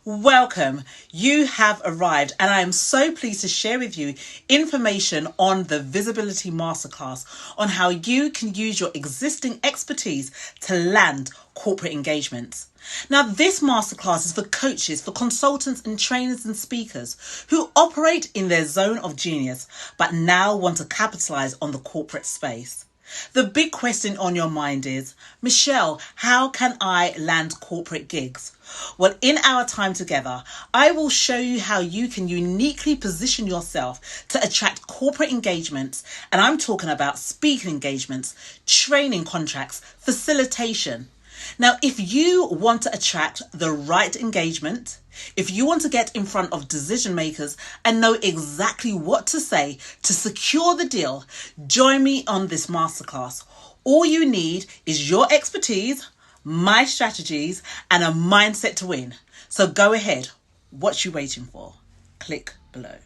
Welcome. You have arrived, and I am so pleased to share with you information on the Visibility Masterclass on how you can use your existing expertise to land corporate engagements. Now, this masterclass is for coaches, for consultants and trainers and speakers who operate in their zone of genius, but now want to capitalize on the corporate space. The big question on your mind is, Michelle, how can I land corporate gigs? Well, in our time together, I will show you how you can uniquely position yourself to attract corporate engagements. And I'm talking about speaking engagements, training contracts, facilitation. Now, if you want to attract the right engagement, if you want to get in front of decision makers and know exactly what to say to secure the deal, join me on this masterclass. All you need is your expertise, my strategies, and a mindset to win. So go ahead. What you waiting for? Click below.